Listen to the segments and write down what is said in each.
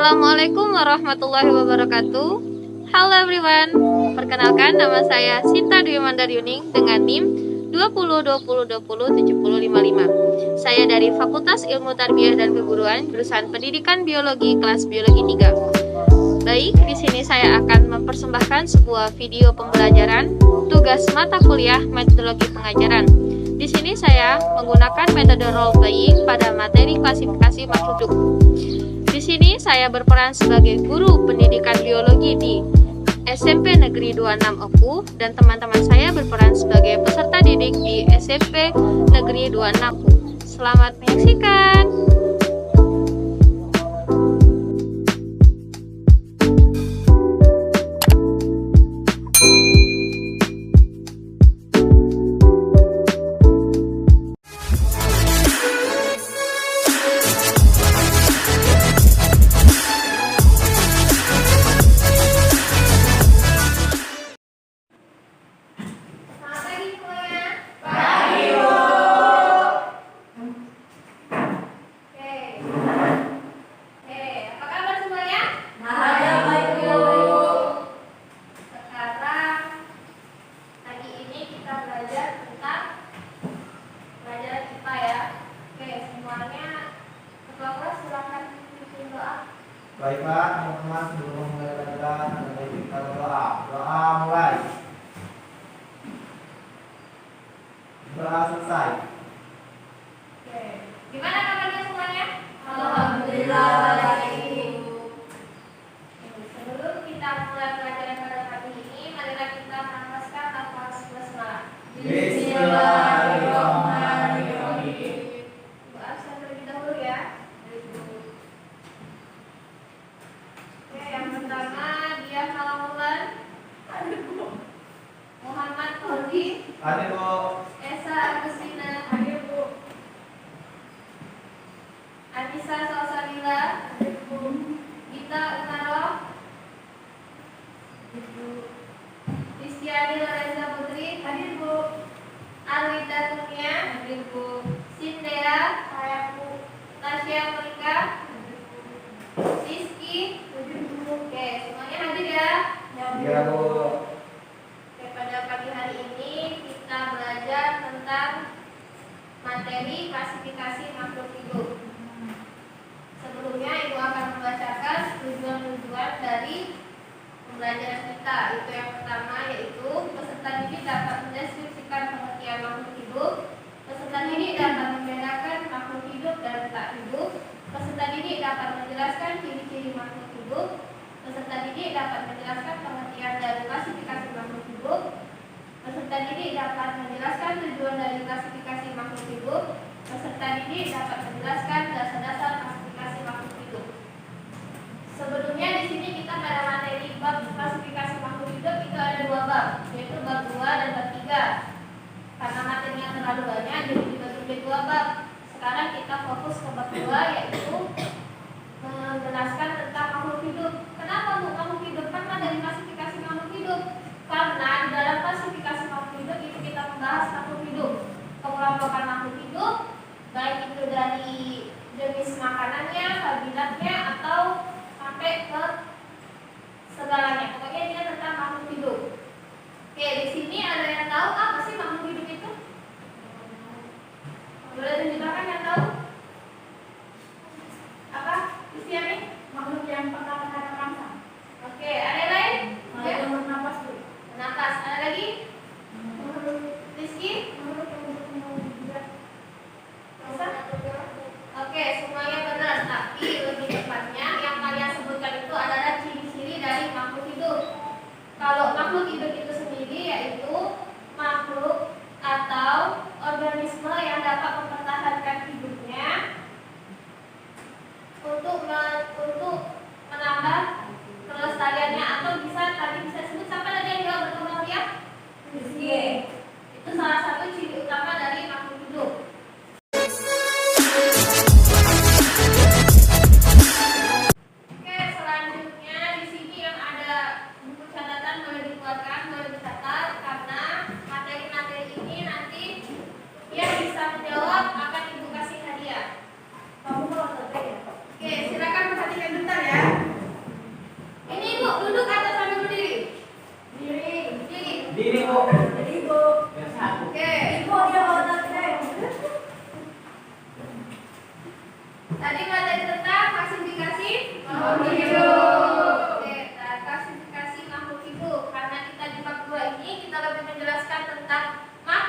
Assalamualaikum warahmatullahi wabarakatuh. Halo everyone, perkenalkan nama saya Sinta Dwi Mandaryuning dengan NIM 2020207055. Saya dari Fakultas Ilmu Tarbiyah dan Keguruan, jurusan Pendidikan Biologi kelas Biologi 3. Baik, di sini saya akan mempersembahkan sebuah video pembelajaran tugas mata kuliah metodologi pengajaran. Di sini saya menggunakan metode role playing pada materi klasifikasi makhluk hidup. Di sini saya berperan sebagai guru pendidikan biologi di SMP Negeri 26 Oku dan teman-teman saya berperan sebagai peserta didik di SMP Negeri 26 Oku. Selamat menyaksikan. Baik Pak, teman-teman, sebelum memulai pelajaran, kita berdoa. Doa mulai. Doa selesai. Oke. Gimana kabarnya semuanya? Alhamdulillah baik. Sebelum kita mulai pelajaran pada pagi ini, marilah kita menghafalkan lafaz basmalah. Bismillahirrahmanirrahim. Doa saya terlebih dahulu ya. Oke, yang pertama dia Kalamulan, Muhammad Fauzi, Hadir Bu. Esa Agustina, hadir Bu. Anissa Salsabila, hadir Bu. Gita Umaroh, hadir Bu. Kristiani Lorenza Putri, hadir Bu. Alwita Tunia, hadir Bu. Sindea, hadir Bu. Tasya Monika, hadir Bu. Rizky, hadir Bu. Oke, semuanya hadir ya. Iya Bu. Oke, pada pagi hari ini kita belajar tentang materi klasifikasi makhluk hidup. Sebelumnya Ibu akan membacakan tujuan-tujuan dari pembelajaran kita. Itu yang pertama yaitu peserta didik dapat mendeskripsikan pengertian makhluk hidup. Peserta didik dapat membedakan makhluk hidup dan tak hidup. Peserta didik dapat menjelaskan ciri-ciri makhluk hidup. Peserta didik dapat menjelaskan pengertian dari klasifikasi makhluk hidup. Peserta didik dapat menjelaskan tujuan dari klasifikasi makhluk hidup. Peserta didik dapat menjelaskan dasar-dasar klasifikasi makhluk hidup. Sebelumnya di sini kita pada materi bab klasifikasi makhluk hidup itu ada 2 bab, yaitu bab 2 dan bab 3. Karena materinya terlalu banyak jadi dibagi menjadi 2 bab. Sekarang kita fokus ke bab 2 yaitu menjelaskan tentang makhluk hidup. Kenapa Bu makhluk hidup? Karena dari klasifikasi makhluk hidup. Karena di dalam klasifikasi makhluk hidup itu kita membahas makhluk hidup, pengelompokan makhluk hidup, baik itu dari jenis makanannya, habitatnya, atau sampai ke segalanya. Pokoknya ini tentang makhluk hidup. Oke, di sini ada yang tahu apa sih makhluk hidup itu? Boleh tunjukkan yang tahu?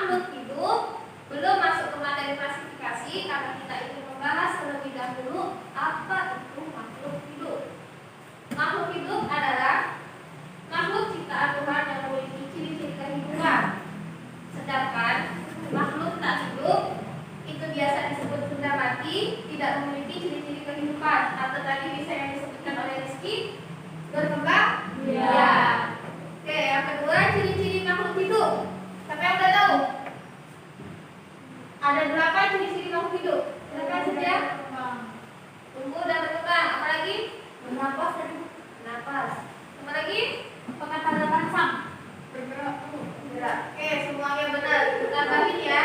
makhluk hidup. Belum masuk ke materi klasifikasi karena kita ingin membahas terlebih dahulu apa itu makhluk hidup. Makhluk hidup adalah makhluk ciptaan Tuhan yang memiliki ciri-ciri kehidupan. Sedangkan makhluk tak hidup itu biasa disebut benda mati, tidak memiliki ciri-ciri kehidupan. Atau tadi bisa yang disebutkan oleh Rizky, berkembang? Ya. Oke, yang kedua ciri-ciri makhluk hidup. Siapa yang udah tahu? Ada berapa ciri-ciri makhluk hidup? Silakan saja. Tumbuh dan berkembang. Apa lagi? Bernapas dan Napas. Apa lagi? pakai pada pasang. Bergerak. Oke, semuanya benar. Kita tambahin ya.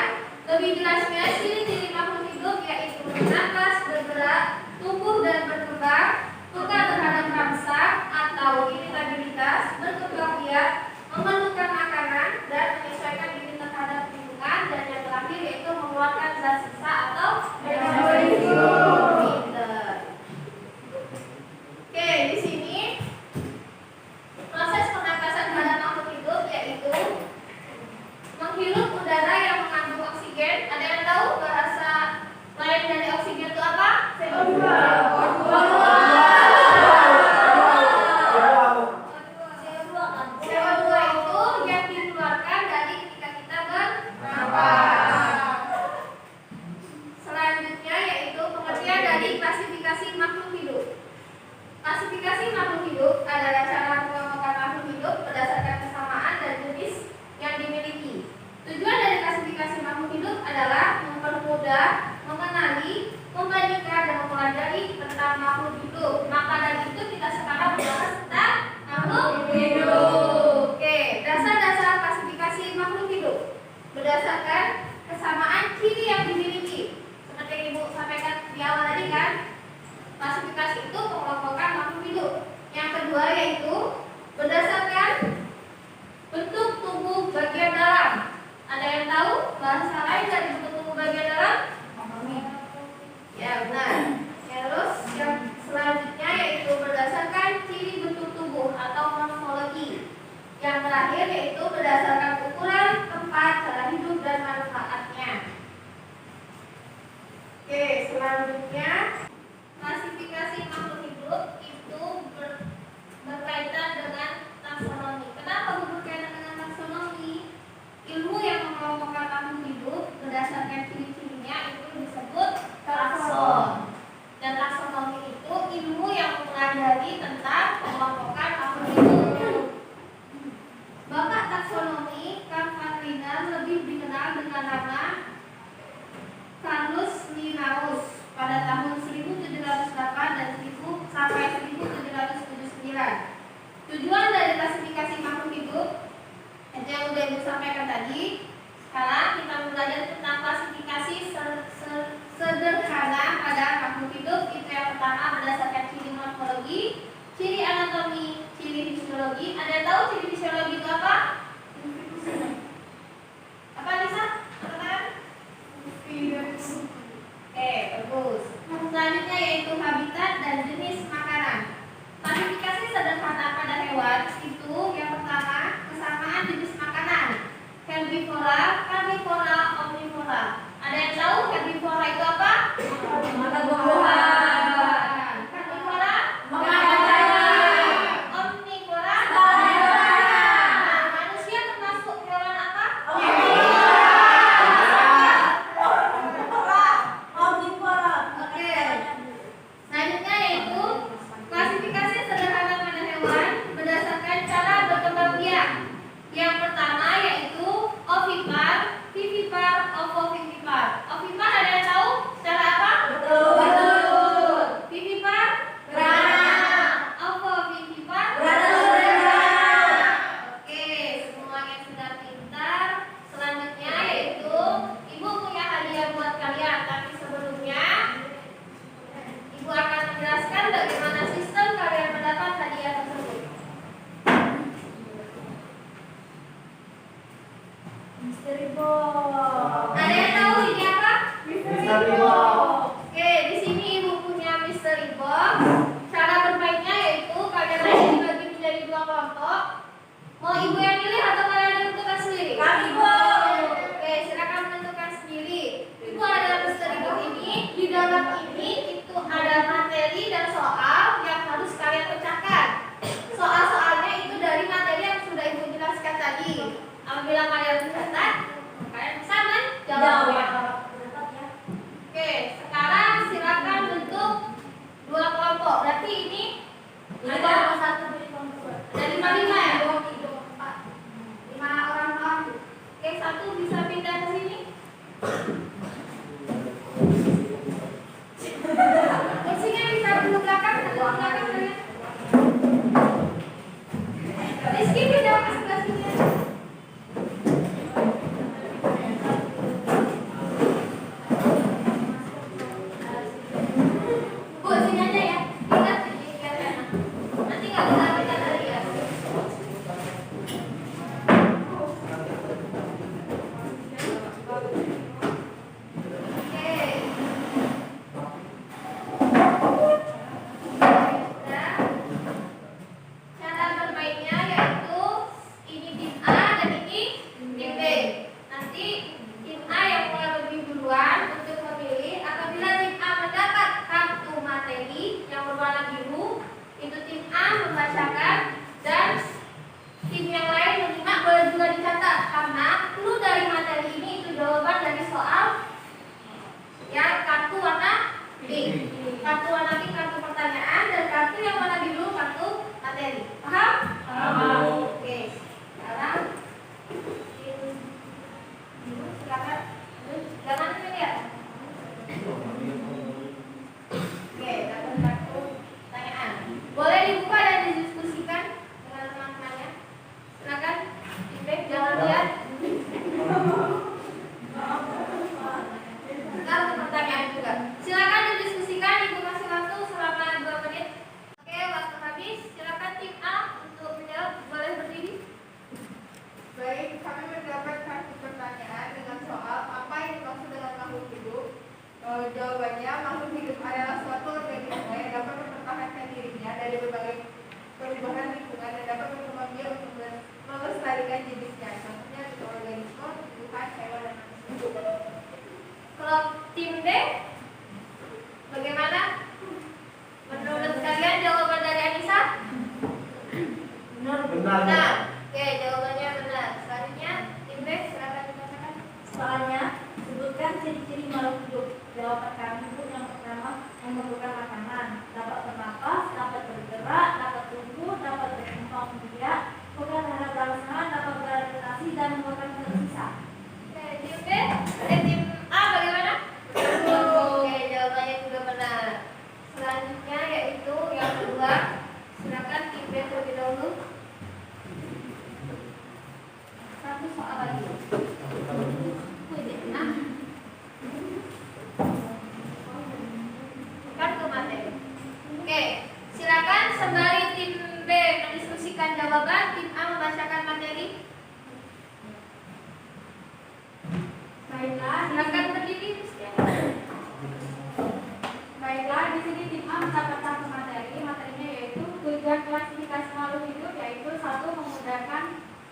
Lebih jelasnya, ciri-ciri makhluk hidup yaitu bernapas, bergerak, tumbuh dan berkembang, peka terhadap rangsak atau iritabilitas, berkembang biak, memerlukan makanan dan menyesuaikan diri terhadap lingkungan, dan yang terakhir yaitu mengeluarkan zat sisa atau metabolisme. Oke, di sini proses pernapasan pada makhluk hidup yaitu menghirup udara yang mengandung oksigen. Ada yang tahu bahasa lain dari oksigen itu apa? CO2. CO2 itu yang dikeluarkan dari ketika kita bernapas. Selanjutnya yaitu pengertian dari klasifikasi makhluk hidup. Klasifikasi makhluk hidup adalah cara mengelompokkan makhluk hidup berdasarkan kesamaan dan jenis yang dimiliki. Tujuan dari klasifikasi makhluk hidup adalah mempermudah mengenali, membandingkan dan mempelajari tentang makhluk hidup. Maka dari itu kita sekarang membahas tentang makhluk hidup. Oke, dasar-dasar klasifikasi makhluk hidup berdasarkan kesamaan ciri yang dimiliki. Seperti yang Ibu sampaikan di awal tadi kan, klasifikasi itu pengelompokan makhluk hidup. Yang kedua yaitu berdasarkan bentuk tubuh bagian dalam. Ada yang tahu bahasa lain dari bentuk tubuh bagian dalam? Ya benar. Terus yang selanjutnya yaitu berdasarkan ciri bentuk tubuh atau morfologi. Yang terakhir yaitu berdasarkan ukuran, tempat, cara hidup dan manfaatnya. Oke, selanjutnya klasifikasi makhluk hidup itu berkaitan dengan taksonomi. Kenapa berkaitan dengan taksonomi? Ilmu yang mengelompokkan makhluk hidup berdasarkan ciri-cirinya itu disebut takson. Dan taksonomi itu ilmu yang mempelajari tentang pengelompokan makhluk hidup. Bapak taksonomi Carl van Linnaeus lebih dikenal dengan nama Carolus Linnaeus pada tahun 1708 dan 1000 sampai 1779. Tujuan dari klasifikasi makhluk hidup itu yang sudah Ibu sampaikan tadi. Sekarang kita belajar tentang klasifikasi sederhana pada makhluk hidup. Itu yang pertama berdasarkan ciri morfologi, ciri anatomi, ciri fisiologi. Ada yang tahu ciri fisiologi itu apa? Apa Nisa? Pertanyaan? Bagus. Selanjutnya yaitu habitat dan jenis makanan. Klasifikasi sederhana pada hewan itu yang pertama kesamaan jenis makanan. Herbivora, karnivora, omnivora. Ada yang tahu herbivora itu apa? Makan buah-buahan. Karnivora? Makan daging. Omnivora? Sayuran. Nah, manusia termasuk hewan apa? Omnivora. Oke. Selanjutnya yaitu klasifikasi sederhana pada hewan berdasarkan cara berkembang biak. Yang pertama yaitu ovipar, vivipar, ovovivipar. Ovipar ada yang tahu secara apa? Betul. Vivipar? Beranak. Ovovivipar? Beranak. Oke, semuanya sudah pintar. Selanjutnya yaitu Ibu punya hadiah buat kalian, tapi sebelumnya Ibu akan menjelaskan bagaimana sistem kalian mendapat hadiah tersebut. Misteri box. Ada yang tahu ini apa? Misteri box. Oke, di sini Ibu punya mystery box. Cara bermainnya yaitu kalian aja dibagi menjadi dua kelompok. Mau Ibu yang pilih atau kalian yang tentukan sendiri? Kami, Bu. Oke, bisa pindah ke sini? Kursinya bisa ke belakang atau ke belakang kalian? Rizky pindah ke sebelah sini aja. Bu, sini aja ya. Ingat sini biar enak. Nanti nggak bisa kita lari ya. Oke. Nah, cara bermainnya yaitu ini tim A dan ini tim B. Nanti tim A yang mulai lebih duluan untuk memilih. Apabila tim A mendapat kartu materi yang berwarna biru, itu tim A membacakan dan tim yang lain menerima boleh juga dicatat karena clue dari materi ini itu jawaban dari soal yang kartu warna pink. Kartu warna pink kartu pertanyaan dan kartu yang warna biru kartu materi. Paham? Paham. Oke. Sekarang tim biru silakan. Jangan lihat. Oke, dapat kartu pertanyaan. Boleh dibuka dan didiskusikan dengan teman-temannya. Silakan. Feedback jangan lihat. Kartu pertanyaan juga. Silakan didiskusikan, Ibu kasih waktu selama 2 menit. Oke, waktu habis. Silakan tim A untuk menjawab. Boleh berdiri. Baik, kami mendapat kartu pertanyaan dengan soal apa yang dimaksud dengan makhluk hidup. Jawabannya, makhluk hidup adalah suatu organisme yang dapat mempertahankan dirinya dari berbagai perubahan lingkungan dan dapat berkembang biak untuk melestarikan jenisnya. Contohnya itu organisme, tumbuhan, hewan, dan manusia. Kalau tim D, bagaimana? Menurut kalian jawaban dari Anissa? Benar. Benar. Oke, jawabannya benar. Selanjutnya, tim B silakan dibacakan. Soalnya, sebutkan ciri-ciri makhluk hidup. Jawaban kami itu yang pertama, memerlukan makanan, dapat bernapas, dapat bergerak, dapat tumbuh, dapat berkembang biak, bukan hanya berlangsung, dapat beradaptasi dan mengeluarkan tersisa. Oke, tim B, tim A bagaimana? Oke, jawabannya juga benar. Selanjutnya yaitu yang kedua, silakan tim B terlebih dahulu. Satu soal lagi. Nah, kartu materi. Oke, silakan sembari tim B mendiskusikan jawaban, tim A membacakan materi. Baiklah, Silakan berdiri. Baiklah, di sini tim A mendapat satu materi. Materinya yaitu tujuan klasifikasi makhluk hidup, yaitu 1. Memudahkan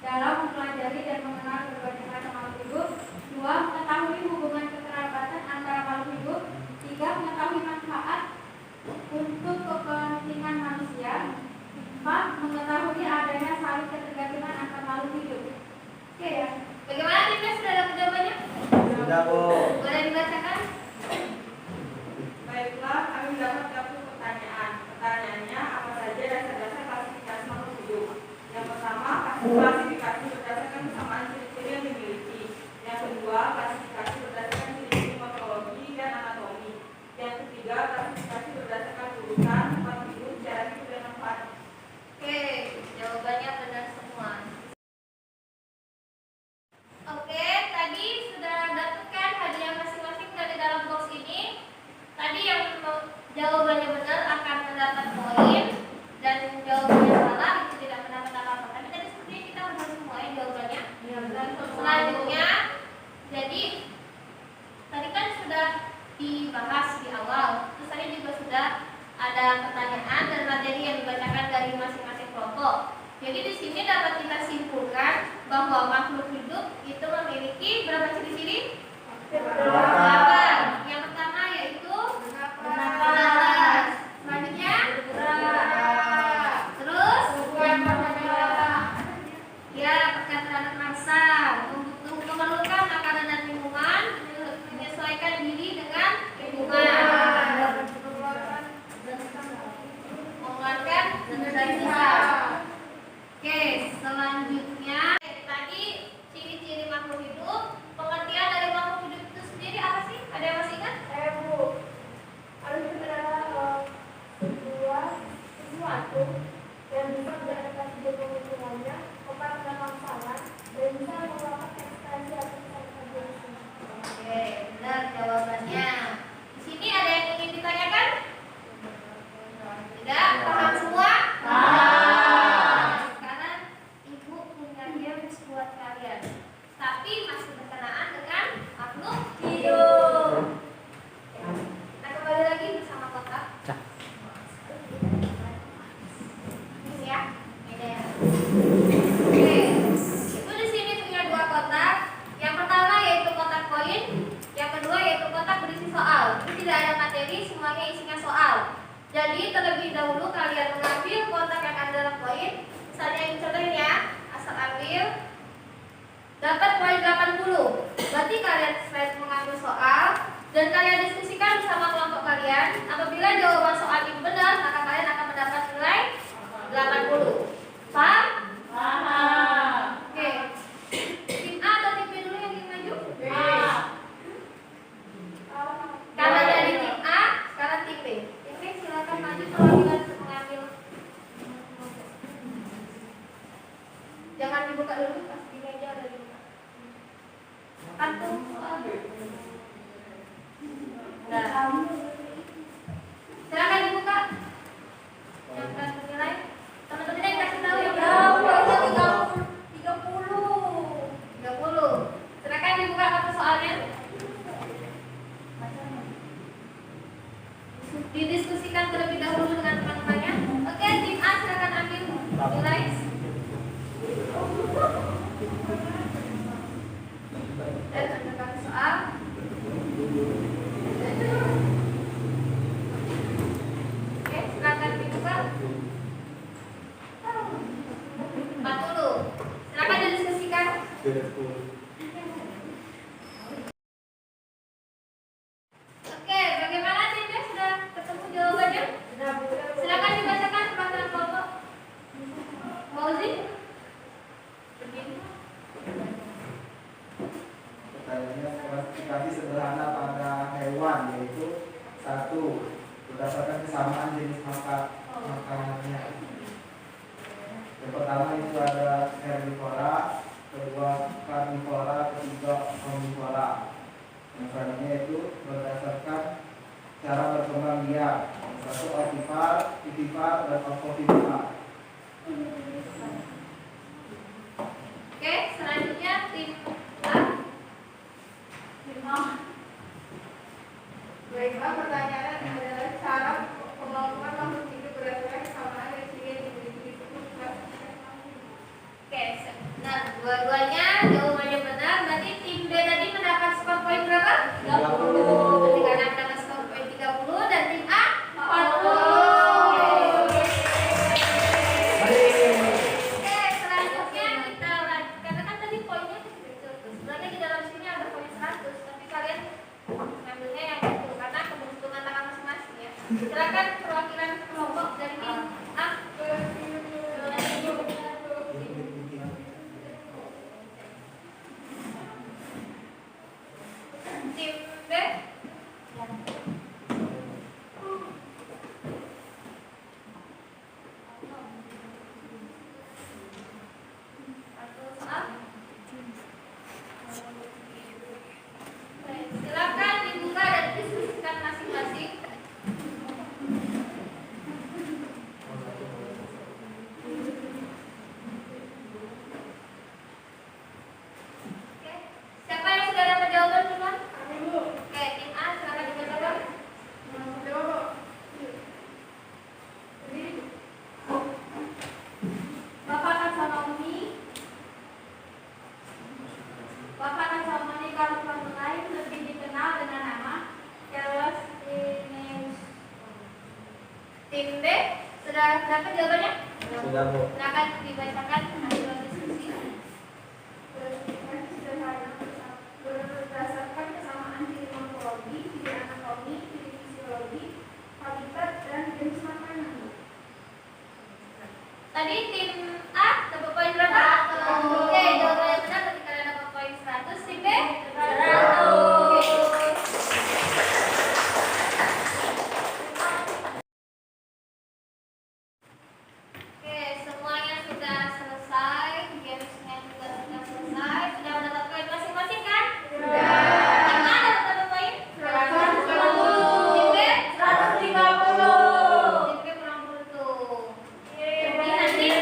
dalam mempelajari dan mengenal berbagai macam makhluk hidup. 2. Mengetahui hubungan kekerabatan antara makhluk hidup. 3. Mengetahui manfaat untuk kepentingan manusia. 4. Mengetahui adanya saling ketergantungan antar makhluk hidup. Oke ya. Bagaimana timnya sudah dapat jawabannya? Sudah, Bu. Boleh dibacakan? Baiklah, kami mendapat kartu pertanyaan. Pertanyaannya, apa saja dasar-dasar klasifikasi makhluk hidup? Yang pertama, klasifikasi berdasarkan kesamaan ciri-ciri yang dimiliki. Yang kedua, klasifikasi berdasarkan ciri-ciri morfologi dan anatomi. Yang ketiga, klasifikasi berdasarkan urutan tempat hidup, cara hidup, dan manfaat. Oke, jawabannya benar semua. Oke, tadi sudah dapatkan hadiah masing-masing dari dalam box ini. Tadi yang jawabannya benar akan mendapat poin dan jawabannya salah itu tidak mendapat apa-apa. Tapi tadi sepertinya kita udah semua ya jawabannya. Selanjutnya, jadi tadi kan sudah dibahas di awal. Terus tadi juga sudah ada pertanyaan dan materi yang dibacakan dari masing-masing kelompok. Jadi di sini dapat kita simpulkan bahwa makhluk hidup itu memiliki berapa ciri-ciri? 8. Yang pertama yaitu bernapas. Selanjutnya terus ya pekat terhadap mangsa, memerlukan makanan dan minuman, menyesuaikan diri dengan lingkungan, mengeluarkan tenaga. Oke, selanjutnya tadi ciri-ciri makhluk hidup, dahulu kalian mengambil kotak yang ada dalam poin. Misalnya ini contohnya ya, asal ambil dapat poin 80. Berarti kalian selain mengambil soal dan kalian diskusikan bersama kelompok kalian. Apabila jawaban soal itu benar, maka kalian akan mendapat nilai 80. Paham? Paham. Oke. Tim A atau tim B dulu yang ingin maju? Karena dari tim A, sekarang tim B. Tim B silakan maju perwakilan untuk mengambil. Jangan dibuka dulu, pas di meja udah dibuka. Kartu soal. Nah. Silakan dibuka. Yang akan menilai. Teman-teman yang kasih tahu yang berapa? 30. Silakan dibuka kartu soalnya. Didiskusikan terlebih dahulu dengan teman-temannya. Oke, tim A silakan ambil nilai. Dan ada kartu soal. Oke, silakan dibuka. 40. Silakan didiskusikan. Oke, bagaimana tim B sudah ketemu jawabannya? Silakan dibacakan perwakilan kelompok. Fauzi. Begini. Pertanyaannya klasifikasi sederhana pada hewan, yaitu 1. Berdasarkan kesamaan jenis makanannya. Yang pertama itu ada herbivora, kedua karnivora, ketiga omnivora. Yang selanjutnya itu berdasarkan cara berkembang biak. Yang satu ovipar, vivipar, dan ovovivipar. Oke, selanjutnya tim A. Baiklah, pertanyaannya adalah cara pengelompokan makhluk hidup berdasarkan kesamaan dan ciri yang dimiliki disebut klasifikasi makhluk hidup. Oke, nah dua-duanya jawabannya benar. Berarti tim B tadi mendapat skor poin berapa? 30. Berarti kalian mendapat skor poin 30 dan tim A 40. Oke, selanjutnya kita lanjut. Karena kan tadi poinnya kecil. Sebenarnya di dalam sini ada poin 100, tapi kalian ngambilnya yang itu karena keberuntungan tangan masing-masing ya. Silakan perwakilan kelompok dari tim A. Tim B. Silakan dibuka dan diskusikan masing-masing. Oke, siapa yang sudah dapat jawaban duluan? Oke, tim A silakan dibacakan. Bapak taksonomi Carnivora lebih dikenal dengan nama Keros Linnaeus. Tim B sudah dapat jawabannya? Sudah, Bu. Silakan dibacakan hasil diskusi. Klasifikasi sederhana berdasarkan kesamaan ciri morfologi, ciri anatomi, ciri fisiologi, habitat, dan jenis makanan. Tadi tim A dapat poin berapa? Oke, jawabannya benar. Berarti kalian dapat poin 100. Tim B 100. Oke, semuanya sudah selesai. Gamesnya juga sudah selesai. Sudah mendapat poin masing-masing kan? Sudah. Tim A dapat berapa poin? 150. Tim B 150. Tim B kurang beruntung. Jadi nanti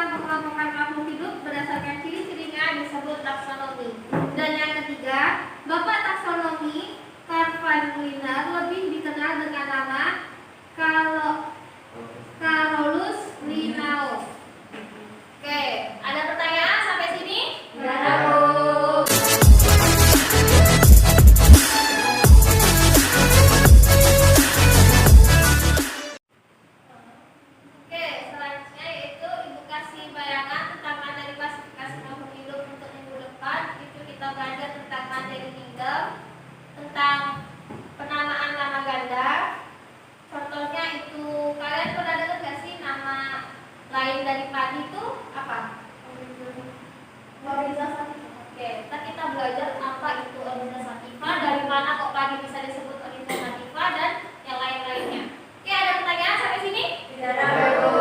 tentang pengelompokan makhluk hidup berdasarkan ciri-cirinya disebut taksonomi. Dan yang ketiga, Bapak taksonomi Carl van Linner lebih dikenal dengan nama Carolus Linnaeus. Oke, ada pertanyaan sampai sini? Tidak ada, Bu. Oke, selanjutnya yaitu Ibu kasih bayangan tentang materi klasifikasi makhluk hidup untuk minggu depan. Itu kita belajar tentang materi Mendel, tentang penamaan nama ganda. Contohnya itu, kalian pernah dengar gak sih nama lain dari padi itu apa? Organisasi sativa. Oke, kita belajar apa itu organisasi sativa, dari mana kok padi bisa disebut organisasi sativa, dan yang lain-lainnya. Oke, ada pertanyaan sampai sini? Tidak ada, Bu.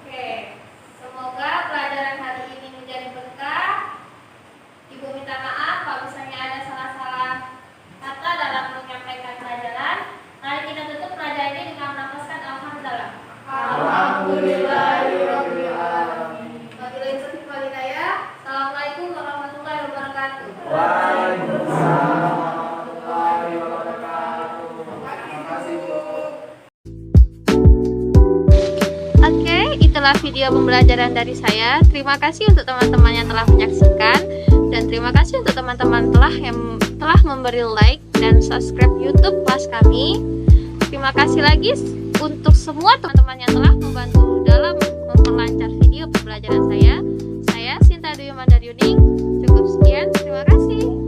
Oke, semoga pelajaran hari ini menjadi berkah. Ibu minta maaf kalau misalnya ada salah-salah kata dalam menyampaikan pelajaran. Mari kita tutup pelajaran ini dengan menafaskan alhamdulillah. Alhamdulillahirabbil alamin. Wabillahi taufiq wal hidayah. Assalamualaikum warahmatullahi wabarakatuh. Waalaikumsalam warahmatullahi wabarakatuh. Terima kasih, Bu. Oke, itulah video pembelajaran dari saya. Terima kasih untuk teman-teman yang telah menyaksikan, dan terima kasih untuk teman-teman yang telah memberi like dan subscribe YouTube kelas kami. Terima kasih lagi untuk semua teman-teman yang telah membantu dalam memperlancar video pembelajaran saya. Saya Sinta Dwi Mandaryuning. Cukup sekian, terima kasih.